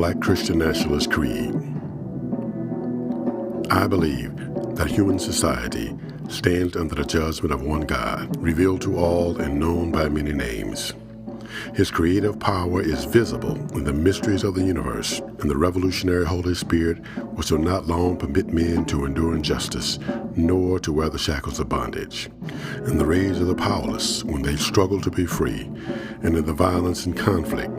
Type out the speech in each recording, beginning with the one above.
Black Christian Nationalist Creed. I believe that human society stands under the judgment of one God, revealed to all and known by many names. His creative power is visible in the mysteries of the universe, and the revolutionary Holy Spirit which will not long permit men to endure injustice, nor to wear the shackles of bondage. In the rage of the powerless when they struggle to be free, and in the violence and conflict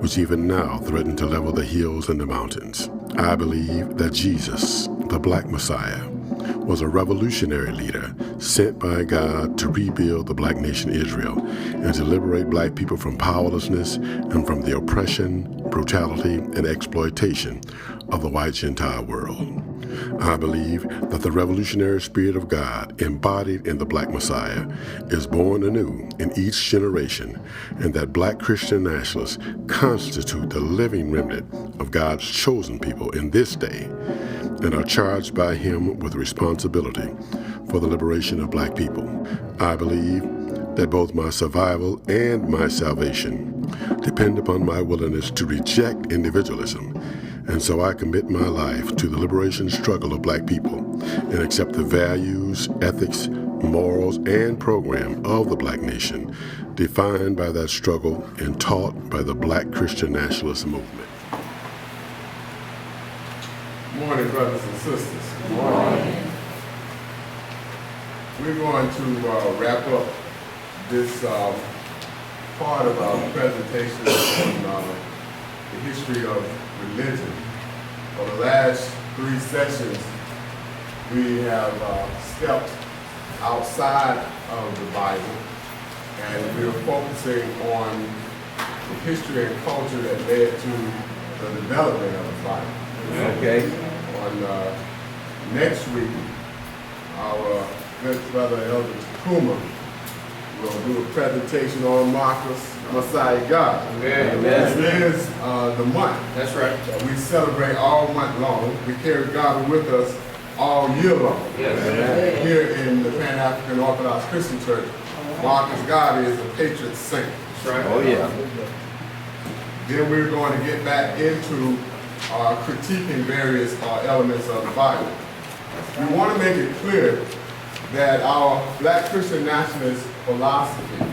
which even now threaten to level the hills and the mountains. I believe that Jesus, the Black Messiah, was a revolutionary leader sent by God to rebuild the Black nation Israel and to liberate Black people from powerlessness and from the oppression, brutality, and exploitation of the white Gentile world. I believe that the revolutionary spirit of God embodied in the Black Messiah is born anew in each generation, and that Black Christian nationalists constitute the living remnant of God's chosen people in this day and are charged by him with responsibility for the liberation of Black people. I believe that both my survival and my salvation depend upon my willingness to reject individualism, and so I commit my life to the liberation struggle of Black people and accept the values, ethics, morals, and program of the Black nation defined by that struggle and taught by the Black Christian nationalist movement. Good morning, brothers and sisters. Good morning. We're going to wrap up this part of our presentation on the history of religion. For the last 3 sessions, we have stepped outside of the Bible, and we're focusing on the history and culture that led to the development of the Bible. Okay. On next week, our good brother Elder Takuma will do a presentation on Marcus, Messiah God. Amen. This is the month That's right. that we celebrate all month long. We carry God with us all year long. Yes. Here in the Pan-African Orthodox Christian Church, Marcus God is a patron saint. That's right. Oh yeah. Then we're going to get back into critiquing various elements of the Bible. We want to make it clear that our Black Christian nationalist philosophy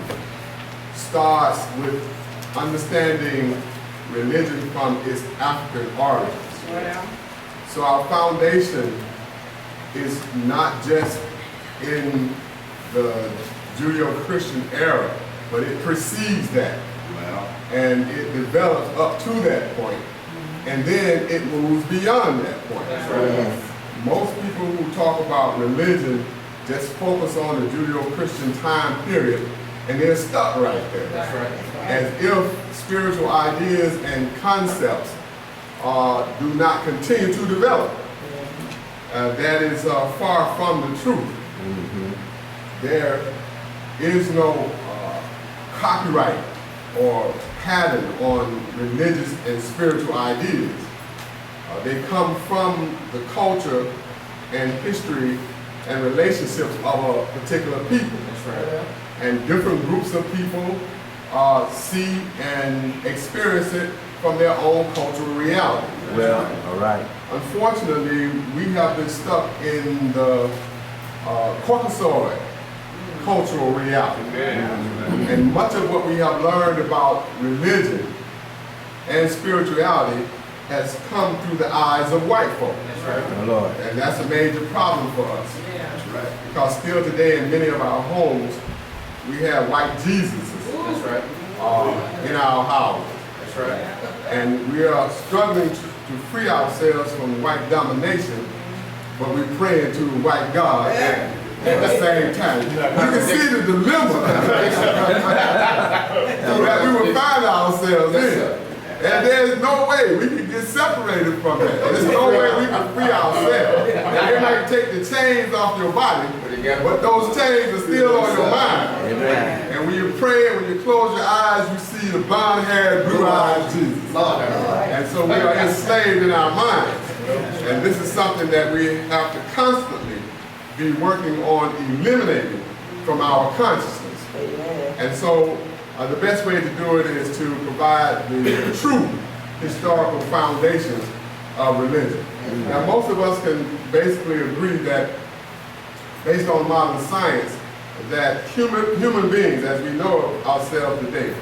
starts with understanding religion from its African origins. Yeah. So our foundation is not just in the Judeo-Christian era, but it precedes that. And it develops up to that point, and then it moves beyond that point. That's right. Most people who talk about religion just focus on the Judeo-Christian time period, and they're stuck right there. That's right. As if spiritual ideas and concepts do not continue to develop. That is far from the truth. Mm-hmm. There is no copyright or pattern on religious and spiritual ideas. They come from the culture and history and relationships of a particular people. That's right. And different groups of people see and experience it from their own cultural reality. Well, all right. Unfortunately, we have been stuck in the Caucasoid cultural reality. And much of what we have learned about religion and spirituality has come through the eyes of white folk. That's right. Oh Lord. And that's a major problem for us. Yeah. Right. Because still today in many of our homes, we have white Jesuses That's right. in our houses. That's right. And we are struggling to free ourselves from white domination, but we're praying to a white God at the same time. You can see the dilemma that we will find ourselves in. And there's no way we can get separated from that. There's no way we can free ourselves. And they might take the chains off your body, but those chains are still on your mind. Amen. And when you pray, when you close your eyes, you see the blonde-haired, blue-eyed Jesus. And so we are enslaved in our minds. And this is something that we have to constantly be working on eliminating from our consciousness. And so the best way to do it is to provide the truth historical foundations of religion. Now, most of us can basically agree that, based on modern science, that human beings, as we know ourselves today,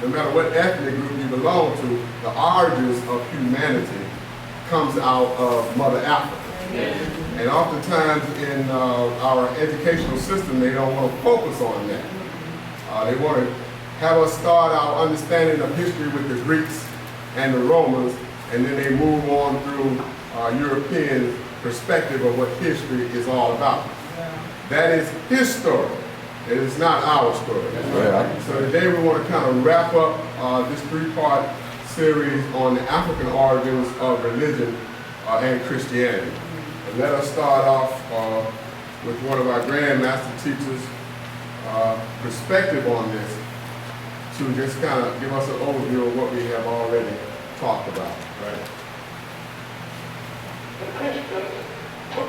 no matter what ethnic group you belong to, the origins of humanity comes out of Mother Africa. And oftentimes in our educational system, they don't want to focus on that. They want to have us start our understanding of history with the Greeks and the Romans, and then they move on through European perspective of what history is all about. That is his story. It is not our story. So today we want to kind of wrap up this three-part series on the African origins of religion and Christianity. And let us start off with one of our Grand Master Teachers' perspective on this, to just kind of give us an overview of what we have already talked about. Right? The Christians took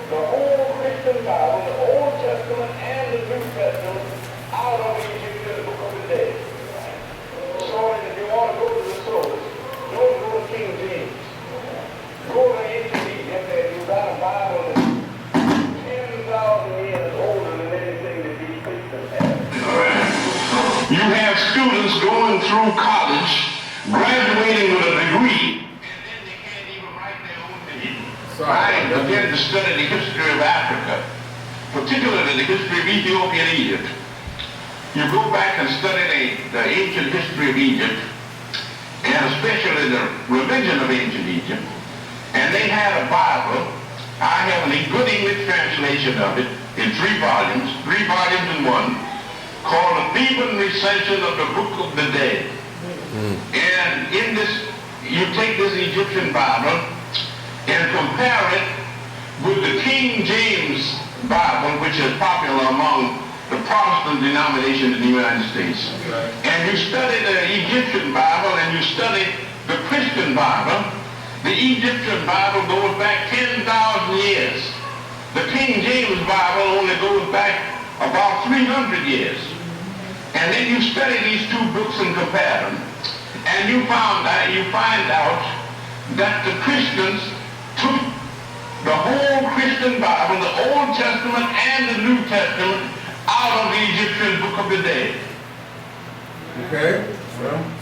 the whole Christian Bible, the Old Testament and the New Testament, out of the Egyptian Book of the Dead. So if you want to go to the source, don't go to King James. Go to ancient Egypt and you got a Bible that's 10,000 years older than anything that these Christians have. You have students going through college, graduating with a degree, and then they can't even write their own name. I began to study the history of Africa, particularly the history of Ethiopia and Egypt. You go back and study the ancient history of Egypt, and especially the religion of ancient Egypt, and they had a Bible. I have a good English translation of it in 3 volumes in one, called A Theban Recension of the Book of the Dead. And in this, you take this Egyptian Bible and compare it with the King James Bible, which is popular among the Protestant denomination in the United States. And you study the Egyptian Bible and you study the Christian Bible. The Egyptian Bible goes back 10,000 years. The King James Bible only goes back about 300 years. And then you study these 2 books and compare them, and you find out that the Christians took the whole Christian Bible, the Old Testament and the New Testament, out of the Egyptian Book of the Dead. Okay,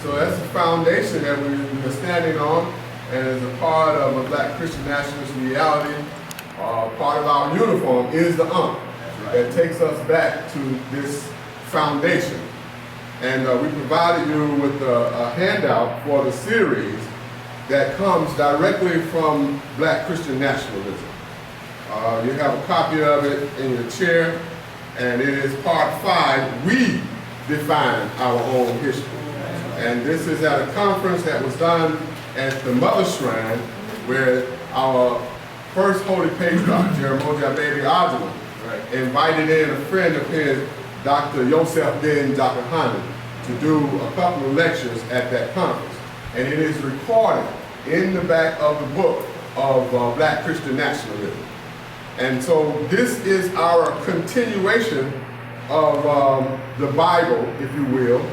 so that's the foundation that we're standing on, and as a part of a Black Christian nationalist reality, part of our uniform is the that takes us back to this foundation. And we provided you with a handout for the series that comes directly from Black Christian nationalism. You have a copy of it in your chair, and it is part 5, We Define Our Own History. And this is at a conference that was done at the Mother Shrine, where our first holy patriarch, Jeremiah Baby Ajima, invited in a friend of his, Dr. Yosef Ben Dr. to do a couple of lectures at that conference. And it is recorded in the back of the book of Black Christian nationalism. And so this is our continuation of the Bible, if you will,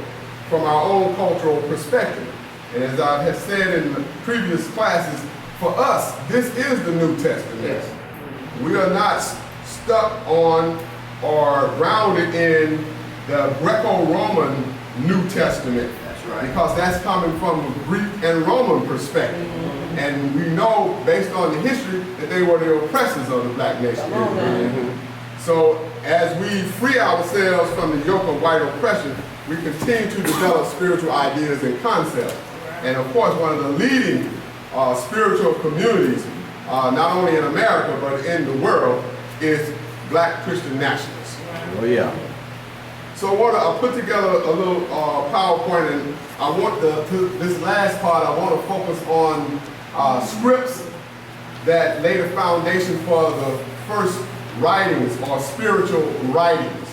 from our own cultural perspective. And as I have said in the previous classes, for us, this is the New Testament. Yes. We are not stuck on or grounded in the Greco-Roman New Testament. That's right. Because that's coming from a Greek and Roman perspective. Mm-hmm. And we know, based on the history, that they were the oppressors of the Black nation. Mm-hmm. So as we free ourselves from the yoke of white oppression, we continue to develop spiritual ideas and concepts. And of course, one of the leading spiritual communities, not only in America, but in the world, is Black Christian nationalists. Oh yeah. So I put together a little PowerPoint, and I want this last part, I want to focus on scripts that lay the foundation for the first writings or spiritual writings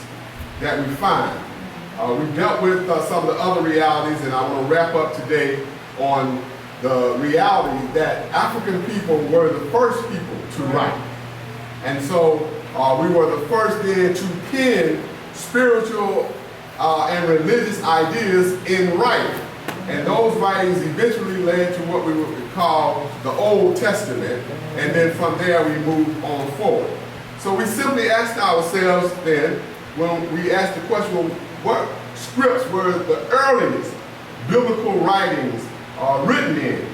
that we find. We've dealt with some of the other realities, and I want to wrap up today on the reality that African people were the first people to write. And so we were the first then to pen spiritual and religious ideas in writing. And those writings eventually led to what we would call the Old Testament, and then from there we moved on forward. So we simply asked ourselves then, when we asked the question, well, what scripts were the earliest biblical writings written in?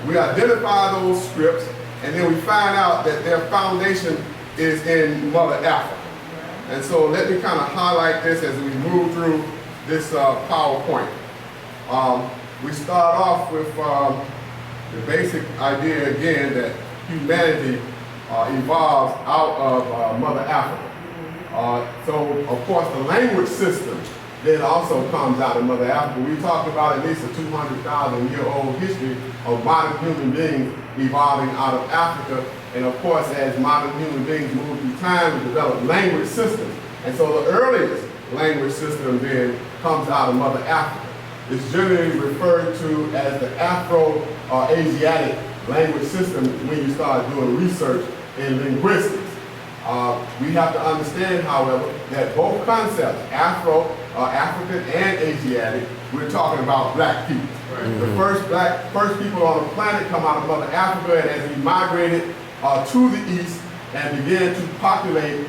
We identify those scripts, and then we find out that their foundation is in Mother Africa. And so let me kind of highlight this as we move through this PowerPoint. We start off with the basic idea again that humanity evolves out of Mother Africa. So of course the language system then also comes out of Mother Africa. We talked about at least a 200,000-year-old history of modern human beings evolving out of Africa. And of course, as modern human beings move through time, we develop language systems. And so the earliest language system then comes out of Mother Africa. It's generally referred to as the Afro-asiatic language system when you start doing research in linguistics. We have to understand, however, that both concepts, African and Asiatic, we're talking about black people. Right. The first people on the planet come out of Mother Africa, and as we migrated to the east and began to populate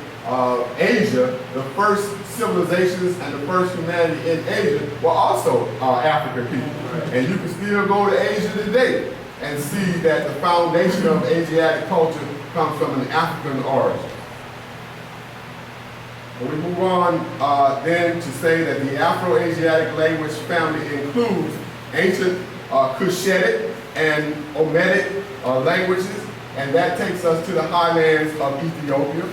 Asia, the first civilizations and the first humanity in Asia were also African people. Right. And you can still go to Asia today and see that the foundation of Asiatic culture comes from an African origin. We move on then to say that the Afro-Asiatic language family includes ancient Cushitic and Ometic languages, and that takes us to the highlands of Ethiopia,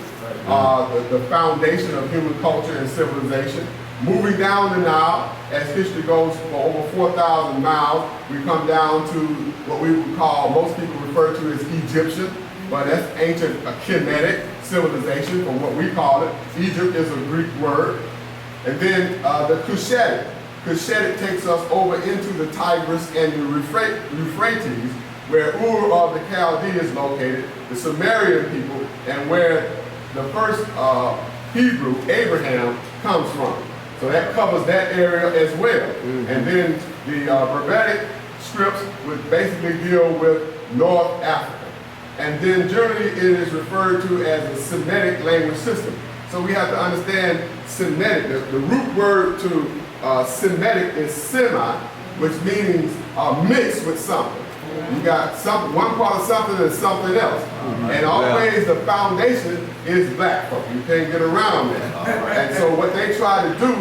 the foundation of human culture and civilization. Moving down the Nile, as history goes for over 4,000 miles, we come down to what we would call, most people refer to as Egyptian, but that's ancient Kemetic civilization from what we call it. Egypt is a Greek word. And then the Cushitic. Cushitic takes us over into the Tigris and the Euphrates, where Ur of the Chaldees is located, the Sumerian people, and where the first Hebrew, Abraham, comes from. So that covers that area as well. And then the Berbetic scripts would basically deal with North Africa. And then generally it is referred to as a Semitic language system. So we have to understand Semitic. The root word to Semitic is semi, which means mixed with something. You got one part of something and something else. And always the foundation is black folk. You can't get around that. And so what they try to do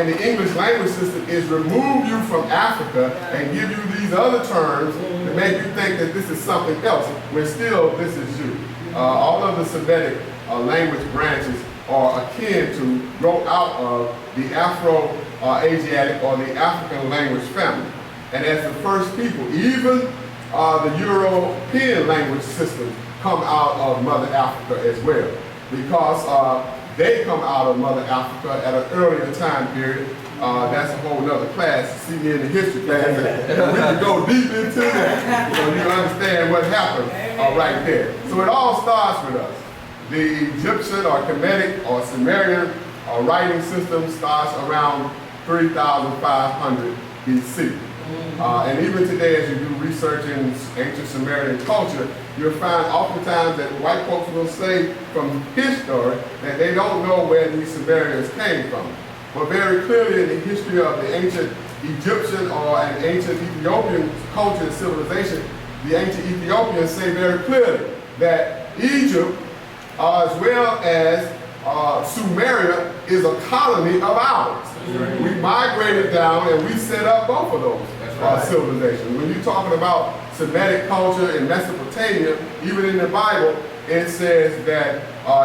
in the English language system is remove you from Africa and give you these other terms to make you think that this is something else, when still this is you. All of the Semitic language branches are akin to grow out of the Afro-Asiatic or the African language family. And as the first people, even the European language systems come out of Mother Africa as well, because they come out of Mother Africa at an earlier time period. That's a whole nother class. See me in the history class, and we can go deep into that so you can understand what happened right there. So it all starts with us. The Egyptian or Kemetic or Sumerian writing system starts around 3,500 BC. And even today, as you do research in ancient Sumerian culture, you'll find oftentimes that white folks will say from history that they don't know where these Sumerians came from. But very clearly in the history of the ancient Egyptian or an ancient Ethiopian culture and civilization, the ancient Ethiopians say very clearly that Egypt, as well as Sumeria, is a colony of ours. Right. We migrated down and we set up both of those civilizations. When you're talking about Semitic culture in Mesopotamia, even in the Bible, it says that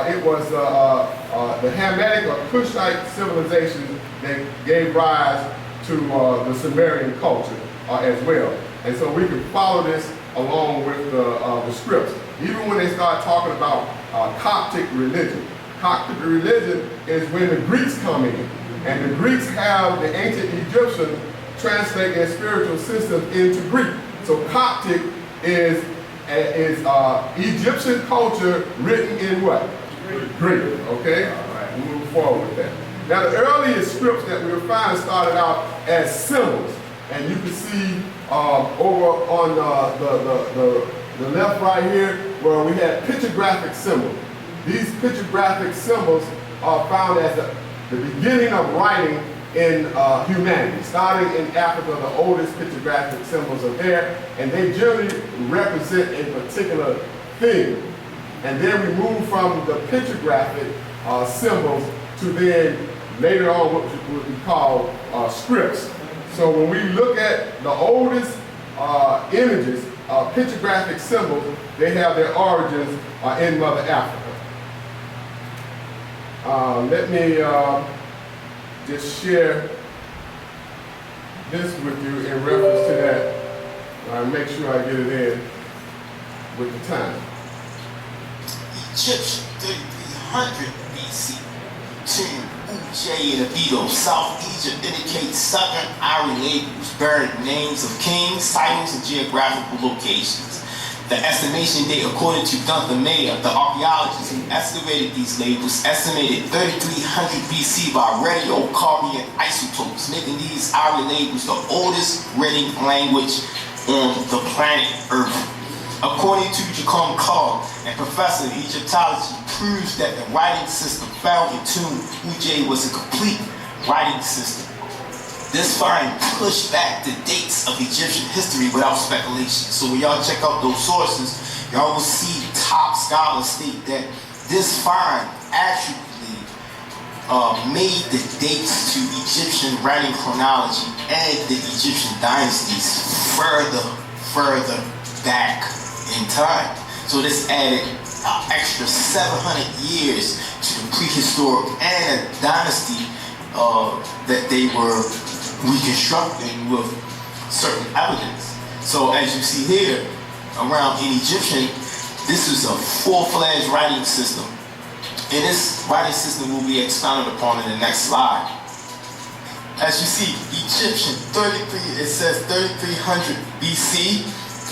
it was the Hamitic or Cushite civilization that gave rise to the Sumerian culture as well. And so we can follow this along with the scripts. Even when they start talking about Coptic religion. Coptic religion is when the Greeks come in. And the Greeks have the ancient Egyptian translate their spiritual system into Greek. So Coptic is Egyptian culture written in what? Greek. Okay? All right, we'll move forward with that. Now the earliest scripts that we'll find started out as symbols. And you can see over on the left right here where we had pictographic symbols. These pictographic symbols are found as the beginning of writing in humanity. Starting in Africa, the oldest pictographic symbols are there, and they generally represent a particular thing. And then we move from the pictographic symbols to then later on what we call scripts. So when we look at the oldest images, pictographic symbols, they have their origins in Mother Africa. Let me just share this with you in reference to that. Make sure I get it in with the time. Egyptian 3300 BC. Tomb Uj and Abydos, South Egypt indicates southern Iron labels bearing names of kings, titles, and geographical locations. The estimation date, according to Gunther Mayer, the archaeologist who excavated these labels, estimated 3300 BC by radiocarbon isotopes, making these Iron labels the oldest written language on the planet Earth. According to Jacome Carr, a professor of Egyptology, proves that the writing system found in Tomb Uj was a complete writing system. This find pushed back the dates of Egyptian history without speculation. So when y'all check out those sources, y'all will see top scholars state that this find actually made the dates to Egyptian writing chronology and the Egyptian dynasties further back in time. So this added an extra 700 years to the prehistoric and a dynasty that they were reconstructing with certain evidence. So as you see here, around in Egyptian, this is a full-fledged writing system. And this writing system will be expounded upon in the next slide. As you see, Egyptian 33, it says 3300 BC,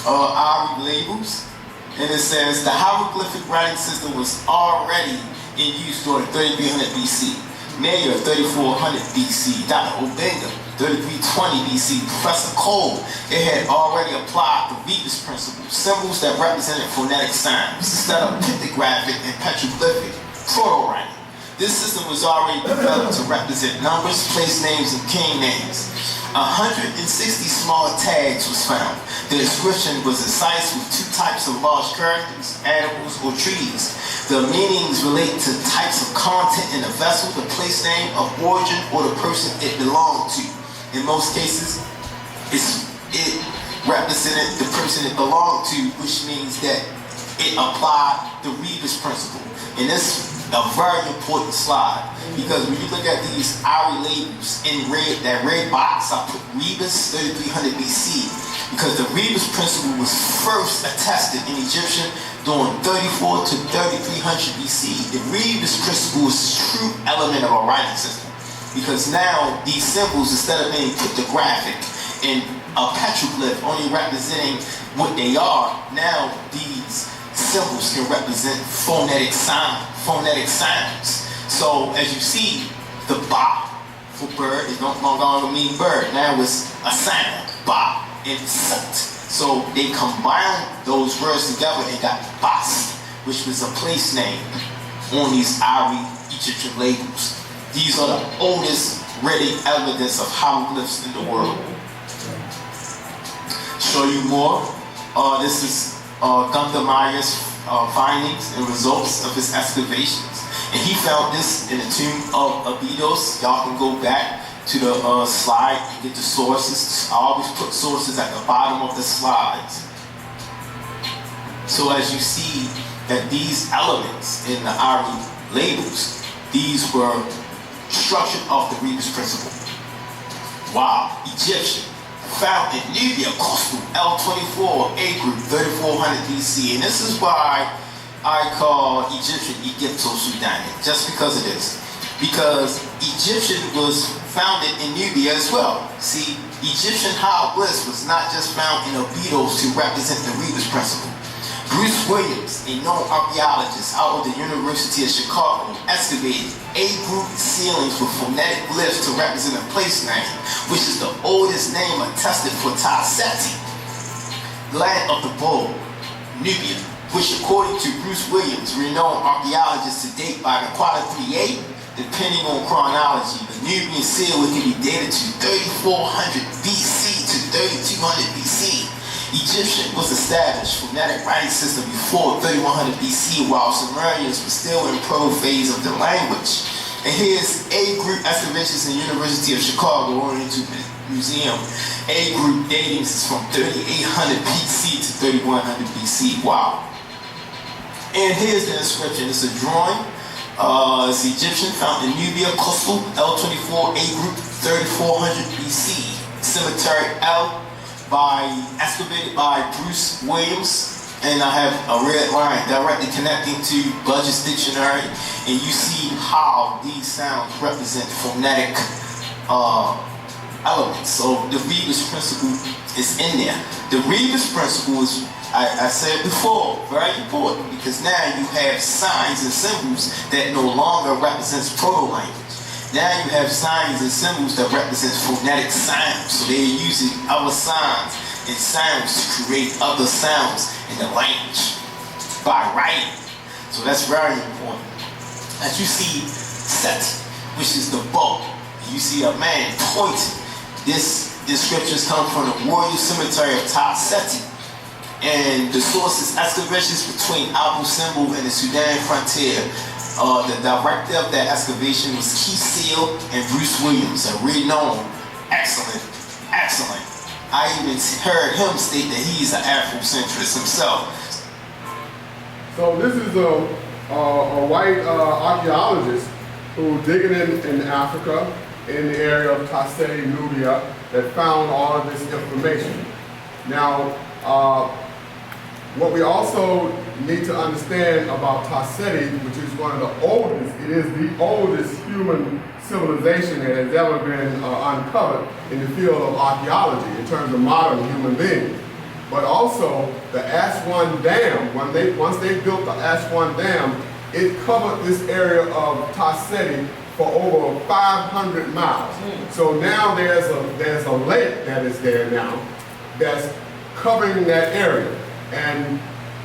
our labels. And it says the hieroglyphic writing system was already in use during 3300 BC. Mayer, 3400 BC. Dr. Obenga, 3320 BC. Professor Cole, it had already applied the Rebus principle, symbols that represented phonetic signs instead of pictographic and petroglyphic proto-writing. This system was already developed to represent numbers, place names, and king names. 160 small tags was found. The inscription was incised with two types of large characters, animals, or trees. The meanings relate to types of content in a vessel, the place name of origin, or the person it belonged to. In most cases, it represented the person it belonged to, which means that it applied the Rebus principle. And this is a very important slide, because when you look at these hourly labels in red, that red box, I put Rebus 3300 BC, because the Rebus principle was first attested in Egyptian during 34 to 3300 BC. The Rebus principle is a true element of a writing system, because now these symbols, instead of being cryptographic and a petroglyph only representing what they are, now these symbols can represent phonetic sounds. So as you see, the ba for bird is no longer mean bird. Now it's a sound, ba and sut. So they combined those words together and got bas, which was a place name on these Ari Egyptian labels. These are the oldest written evidence of hieroglyphs in the world. Show you more. This is Gunther Meyer's findings and results of his excavations. And he found this in the tomb of Abydos. Y'all can go back to the slide and get the sources. I always put sources at the bottom of the slides. So as you see that these elements in the Ari labels, these were structured off the Rebus principle. Wow, Egyptian. Found in Nubia, coastal L24, A group, 3400 BC. And this is why I call Egyptian Egypto-Sudanic, just because of this. Because Egyptian was founded in Nubia as well. See, Egyptian hieroglyphs was not just found in Abydos to represent the Rebus principle, Bruce Williams, a known archaeologist out of the University of Chicago, excavated A-group ceilings with phonetic glyphs to represent a place name, which is the oldest name attested for Ta-Seti, land of the bull, Nubia, which according to Bruce Williams, renowned archaeologist, to date by the Quad 38, depending on chronology, the Nubian seal can be dated to 3400 BC to 3200 BC. Egyptian was established phonetic writing system before 3100 BC, while Sumerians were still in pro phase of the language. And here's A-group excavations in the University of Chicago Oriental Museum. A-group datings is from 3800 BC to 3100 BC. Wow. And here's the inscription. It's a drawing. It's Egyptian, found in Nubia, Coastal, L24, A-group, 3400 BC. Cemetery L, excavated by Bruce Williams. And I have a red line directly connecting to Budge's dictionary. And you see how these sounds represent phonetic elements. So the Rebus principle is in there. The Rebus principle is, I said before, very important, because now you have signs and symbols that no longer represents proto-language. Now you have signs and symbols that represent phonetic sounds. So they're using other signs and sounds to create other sounds in the language by writing. So that's very important. As you see Set, which is the bow, you see a man pointing. This scriptures come from the royal cemetery of Ta-Seti. And the source is excavations between Abu Simbel and the Sudan frontier. The director of that excavation was Keith Seal and Bruce Williams, a renowned, excellent. I even heard him state that he's an Afrocentrist himself. So this is a white archaeologist who digging in Africa, in the area of Ta-Seti, Nubia, that found all of this information. Now, what we also need to understand about Ta-Seti, which is one of the oldest, it is the oldest human civilization that has ever been uncovered in the field of archaeology in terms of modern human beings. But also the Aswan Dam, once they built the Aswan Dam, it covered this area of Ta-Seti for over 500 miles. So now there's a lake that is there now that's covering that area. And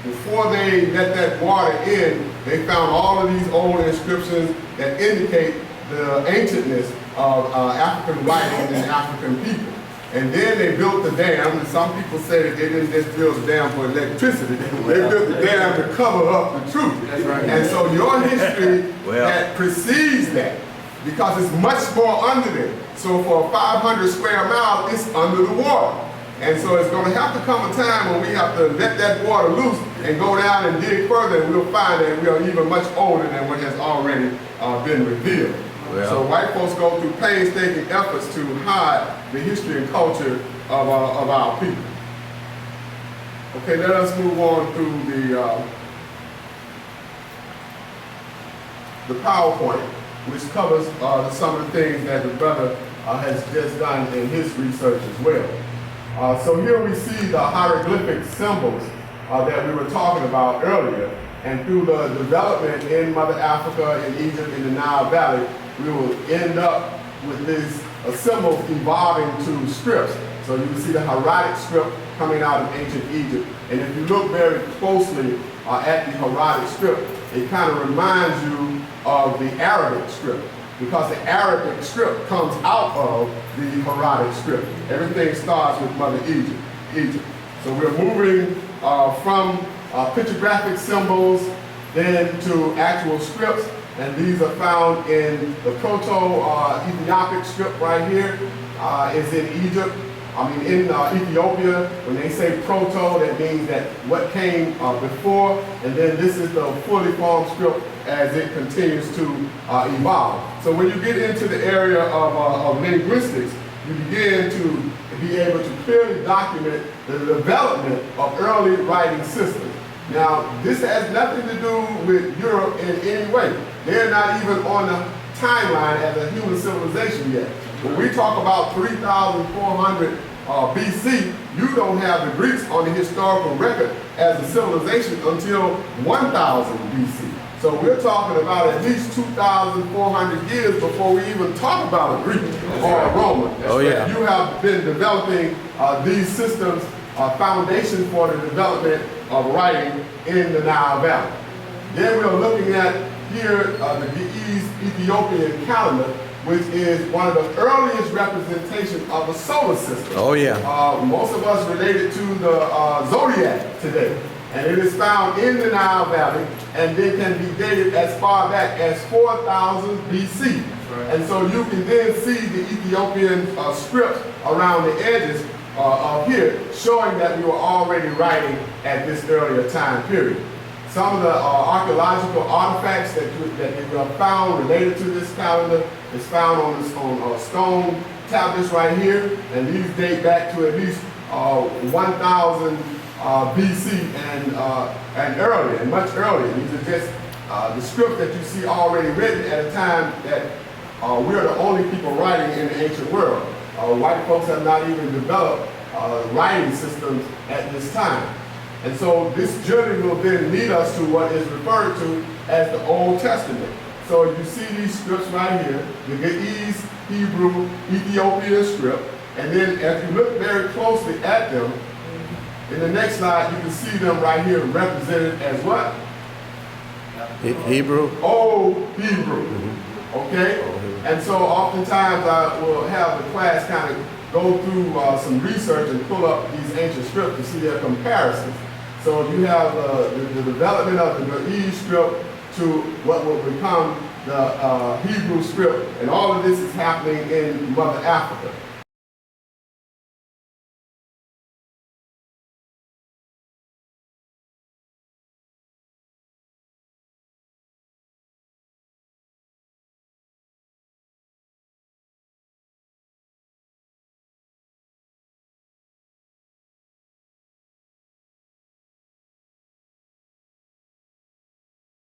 before they let that water in, they found all of these old inscriptions that indicate the ancientness of African writings and African people. And then they built the dam, and some people say that they didn't just build the dam for electricity, they built the dam to cover up the truth. That's right. And so your history that precedes that, because it's much more under there. So for 500 square miles, it's under the water. And so it's going to have to come a time when we have to let that water loose and go down and dig further, and we'll find that we are even much older than what has already been revealed. Well, so white folks go through painstaking efforts to hide the history and culture of our people. Okay, let us move on through the PowerPoint, which covers some of the things that the brother has just done in his research as well. So here we see the hieroglyphic symbols that we were talking about earlier, and through the development in Mother Africa, in Egypt, in the Nile Valley, we will end up with these symbols evolving to scripts. So you can see the hieratic script coming out of ancient Egypt. And if you look very closely at the hieratic script, it kind of reminds you of the Arabic script, because the Arabic script comes out of the hieratic script. Everything starts with Mother Egypt. So we're moving from pictographic symbols then to actual scripts, and these are found in the Proto-Ethiopic script right here. It's in Egypt. In Ethiopia, when they say proto, that means that what came before, and then this is the fully formed script as it continues to evolve. So when you get into the area of linguistics, you begin to be able to clearly document the development of early writing systems. Now, this has nothing to do with Europe in any way. They're not even on the timeline as a human civilization yet. When we talk about 3,400 BC, you don't have the Greeks on the historical record as a civilization until 1000 BC. So we're talking about at least 2,400 years before we even talk about a Greek or a Roman. Oh, yeah. You have been developing these systems, foundation for the development of writing in the Nile Valley. Then we're looking at here the Ge'ez Ethiopian calendar, which is one of the earliest representations of the solar system. Oh, yeah. Most of us related to the zodiac today. And it is found in the Nile Valley, and they can be dated as far back as 4000 BC. And so you can then see the Ethiopian script around the edges of here, showing that we were already writing at this earlier time period. Some of the archaeological artifacts that we have found related to this calendar is found on stone tablets right here, and these date back to at least 1000 BC and earlier, and much earlier. These are just the script that you see already written at a time that we're the only people writing in the ancient world. White folks have not even developed writing systems at this time. And so this journey will then lead us to what is referred to as the Old Testament. So you see these scripts right here, the Ge'ez, Hebrew, Ethiopian script, and then if you look very closely at them, in the next slide you can see them right here represented as what? Hebrew. Old Hebrew. Okay? And so oftentimes I will have the class kind of go through some research and pull up these ancient scripts to see their comparisons. So you have the development of the Ge'ez script to what will become the Hebrew script, and all of this is happening in Mother Africa.